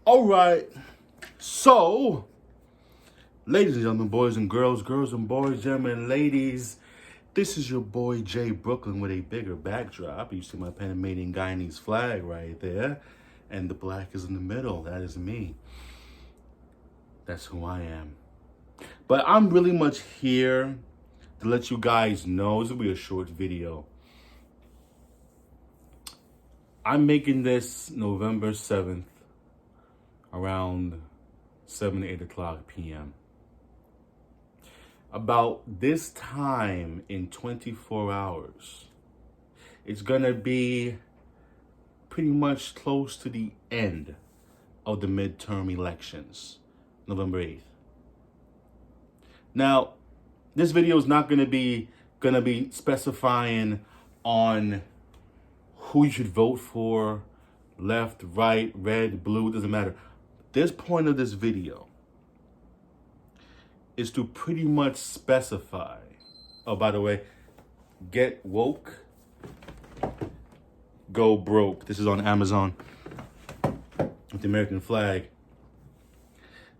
All right. So, ladies and gentlemen, boys and girls and boys, gentlemen and ladies, this is your boy Jay Brooklyn with a bigger backdrop. You see my Panamanian Guyanese flag right there, and the black is in the middle. That is me. That's who I am. But I'm really much here to let you guys know. This will be a short video. I'm making this November 7th around 7 to 8 o'clock p.m. About this time in 24 hours, it's gonna be pretty much close to the end of the midterm elections, November 8th. Now, this video is not gonna be specifying on who you should vote for, left, right, red, blue, doesn't matter. This point of this video is to pretty much specify, oh, by the way, get woke, go broke. This is on Amazon with the American flag.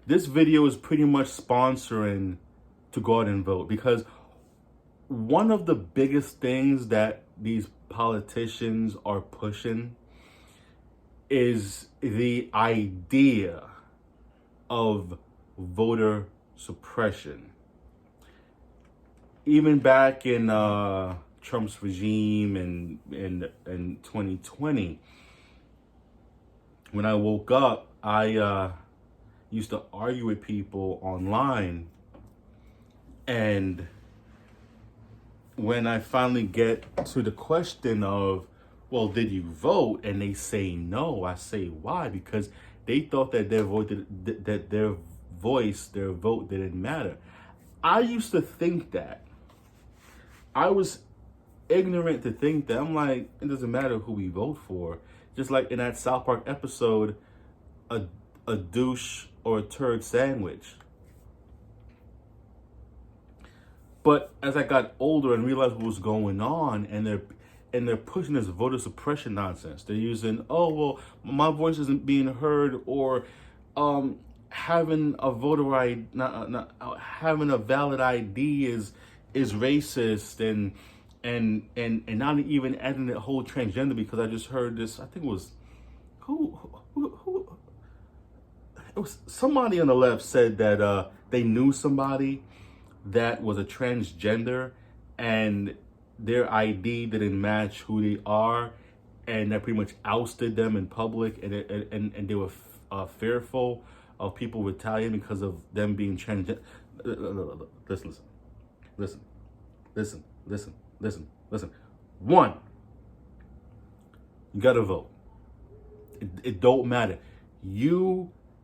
This video is pretty much sponsoring to go out and vote, because one of the biggest things that these politicians are pushing is the idea of voter suppression. Even back in Trump's regime in 2020, when I woke up, I used to argue with people online, and when I finally get to the question of, well, did you vote? And they say no. I say, why? Because they thought that their vote didn't matter. I used to think that. I was ignorant to think that. I'm like, it doesn't matter who we vote for. Just like in that South Park episode, a douche or a turd sandwich. But as I got older and realized what was going on, and they're pushing this voter suppression nonsense. They're using, oh, well, my voice isn't being heard, or having a voter ID, having a valid ID is racist, and not even adding the whole transgender, because I just heard this. I think it was who it was somebody on the left said that they knew somebody that was a transgender, and their ID didn't match who they are, and that pretty much ousted them in public, and they were fearful of people retaliating because of them being transgender. Listen. One, you gotta vote. It don't matter.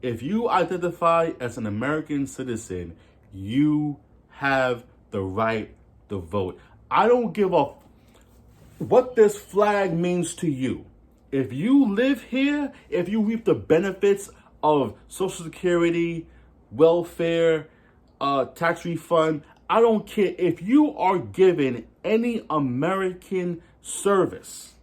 If you identify as an American citizen, you have the right to vote. I don't give a what this flag means to you. If you live here, if you reap the benefits of Social Security, welfare, tax refund, I don't care. If you are given any American service,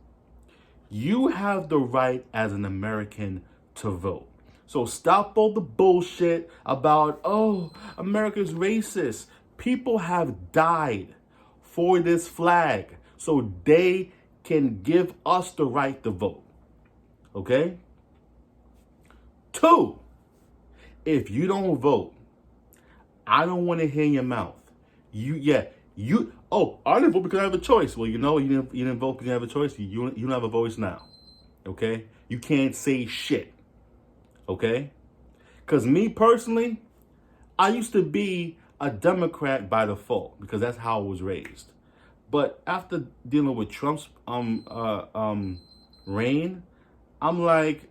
you have the right as an American to vote. So stop all the bullshit about, oh, America's racist. People have died for this flag so they can give us the right to vote. Okay? 2, if you don't vote, I don't want to hear your mouth. I didn't vote because I have a choice. Well, you didn't vote because you have a choice. You don't have a voice now. Okay? You can't say shit. Okay? Because me personally, I used to be a Democrat by default because that's how I was raised. But after dealing with Trump's reign, I'm like,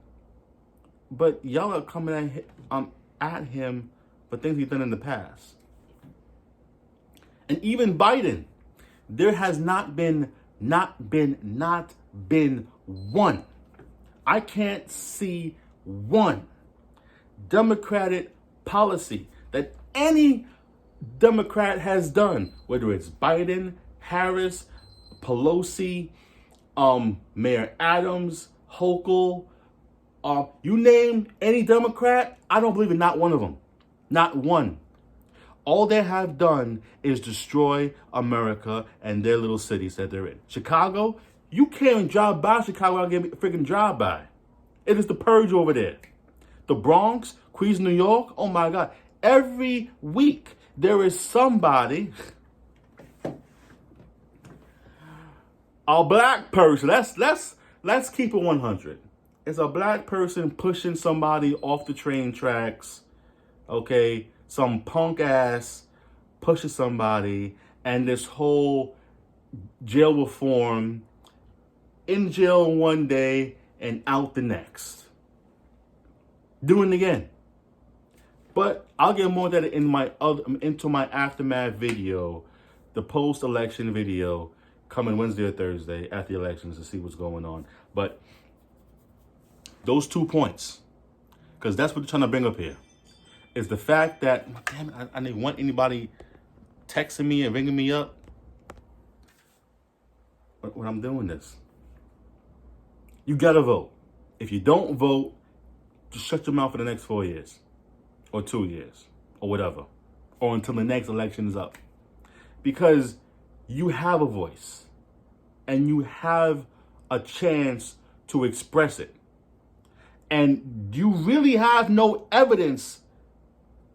but y'all are coming at him for things he's done in the past. And even Biden, there has not been one. I can't see one Democratic policy that any Democrat has done, whether it's Biden, Harris, Pelosi, Mayor Adams, Hochul, You name any Democrat, I don't believe in not one of them. Not one. All they have done is destroy America and their little cities that they're in. Chicago, you can't even drive by Chicago without getting a freaking drive-by. It is the purge over there. The Bronx, Queens, New York, oh my God. Every week there is somebody, a black person, let's keep it 100. It's a black person pushing somebody off the train tracks, okay? Some punk ass pushes somebody, and this whole jail reform, in jail one day and out the next. Doing it again. But I'll get more of that into my aftermath video, the post-election video, coming Wednesday or Thursday at the elections to see what's going on. But those 2 points, because that's what they're trying to bring up here, is the fact that, damn it, I didn't want anybody texting me and ringing me up when I'm doing this. You gotta vote. If you don't vote, just shut your mouth for the next 4 years or 2 years or whatever, or until the next election is up. Because you have a voice and you have a chance to express it. And you really have no evidence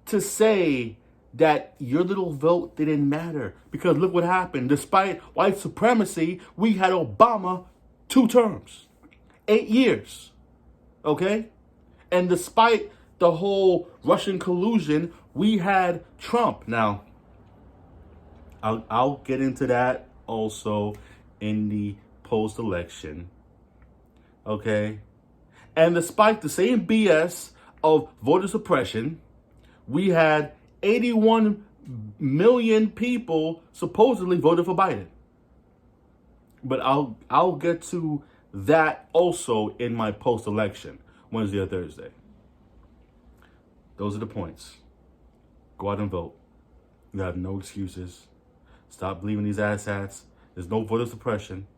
to say that your little vote didn't matter. Because look what happened. Despite white supremacy, we had Obama 2 terms, 8 years. Okay? And despite the whole Russian collusion, we had Trump. Now, I'll get into that also in the post-election. Okay? And despite the same BS of voter suppression, we had 81 million people supposedly voted for Biden. But I'll get to that also in my post-election, Wednesday or Thursday. Those are the points. Go out and vote. You have no excuses. Stop believing these asshats. There's no voter suppression.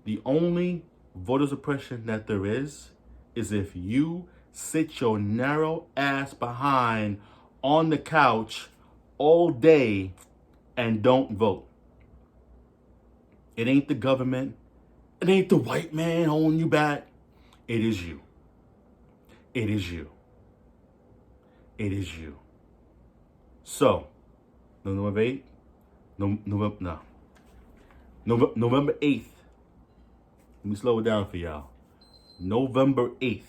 The only voter suppression that there is if you sit your narrow ass behind on the couch all day and don't vote. It ain't the government. It ain't the white man holding you back. It is you. It is you. It is you. So, November 8th? November 8th. Let me slow it down for y'all. November 8th,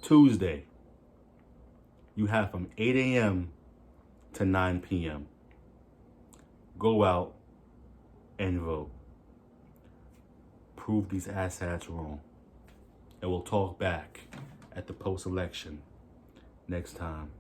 Tuesday, you have from 8 a.m. to 9 p.m. Go out and vote. Prove these asshats wrong. And we'll talk back at the post-election next time.